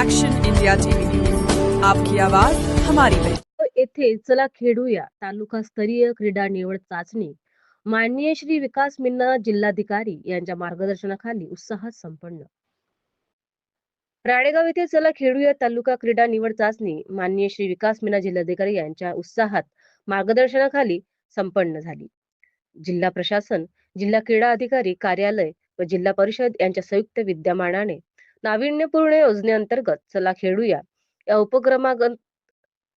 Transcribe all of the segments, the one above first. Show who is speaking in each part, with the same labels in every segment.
Speaker 1: Action India TV news, आपकी आवाज हमारी पहचान।
Speaker 2: येथे चला खेळूया तालुकास्तरीय क्रीडा निवड चाचणी माननीय श्री विकास मीना जिल्हाधिकारी यांच्या मार्गदर्शनाखाली उत्साहात संपन्न। राळेगाव येथे चला खेळूया तालुका क्रीडा निवड चाचणी माननीय श्री विकास मीना जिल्हाधिकारी यांच्या उत्साहात मार्गदर्शनाखाली संपन्न झाली। जिल्हा प्रशासन, जिल्हा क्रीडा अधिकारी कार्यालय व जिल्हा परिषद यांच्या संयुक्त विद्यमानाने नाविन्यपूर्ण योजनेअंतर्गत चला खेळूया या उपक्रमांतर्गत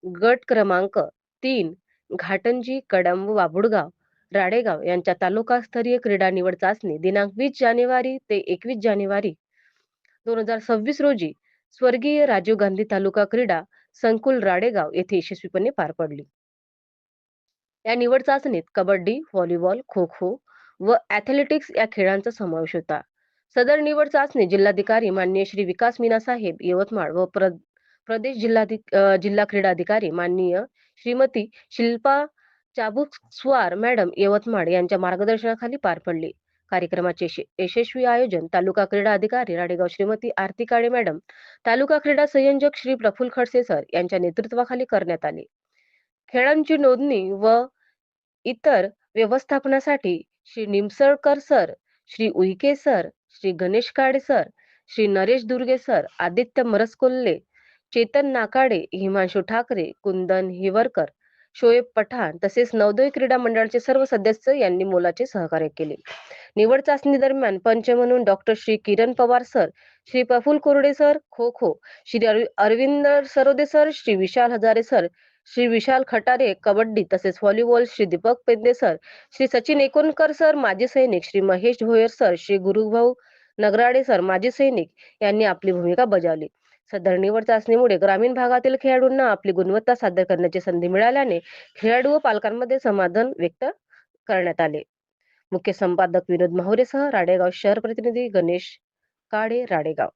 Speaker 2: गट क्रमांक 3 घाटंजी, कडम व बाभुळगाव, राळेगाव यांच्या तालुकास्तरीय क्रीडा निवड चाचणी दिनांक 20 जानेवारी ते 21 जानेवारी 2026 रोजी स्वर्गीय राजीव गांधी तालुका क्रीडा संकुल राळेगाव येथे यशस्वीपणे पार पडली। या निवड चाचणीत कबड्डी, व्हॉलीबॉल, खो-खो व ॲथलेटिक्स या खेळांचा समावेश होता। सदर निवड चाचणी जिल्हाधिकारी माननीय श्री विकास मीना साहेब यवतमाळ व प्रदेश जिल्हा क्रीडा अधिकारी माननीय श्रीमती शिल्पा चाबुकस्वार मॅडम यवतमाळ यांच्या मार्गदर्शनाखाली पार पडली। कार्यक्रमाचे यशस्वी आयोजन तालुका क्रीडा अधिकारी राळेगाव श्रीमती आरती काळे मॅडम, तालुका क्रीडा संयोजक श्री प्रफुल्ल खडसे सर यांच्या नेतृत्वाखाली करण्यात आले। खेळांची नोंदणी व इतर व्यवस्थापनासाठी श्री निमसळकर सर, श्री उईके सर, श्री गणेश काळे सर, श्री नरेश दुर्गे सर, आदित्य मरसकोल्हे, चेतन नाकाडे, हिमांशु ठाकरे, कुंदन हिवरकर, शोएब पठाण तसेच नवोदय क्रीडा मंडळाचे सर्व सदस्य यांनी मोलाचे सहकार्य केले। निवड चाचणी दरम्यान पंच म्हणून doctor Shri Kiran Pawar sir, Shri Prafulla Korde sir kho kho, Shri Arvind Sarode sir, Shri Vishal Hazare sir, Shri Vishal Khatare kabaddi तसेच volleyball, Shri Deepak Pende sir, Shri Sachin Ekonkar sir माजी सैनिक, श्री महेश भोयर सर, श्री गुरुभाऊ नगराडे सर माजी सैनिक यांनी आपली भूमिका बजावली। सदर निवड चाचणीमुळे ग्रामीण भागातील खेळाडूंना आपली गुणवत्ता सादर करण्याची संधी मिळाल्याने खेळाडू व पालकांमध्ये समाधान व्यक्त करण्यात आले। मुख्य संपादक विनोद माहुरेसह राळेगाव शहर प्रतिनिधी गणेश काळे, राळेगाव।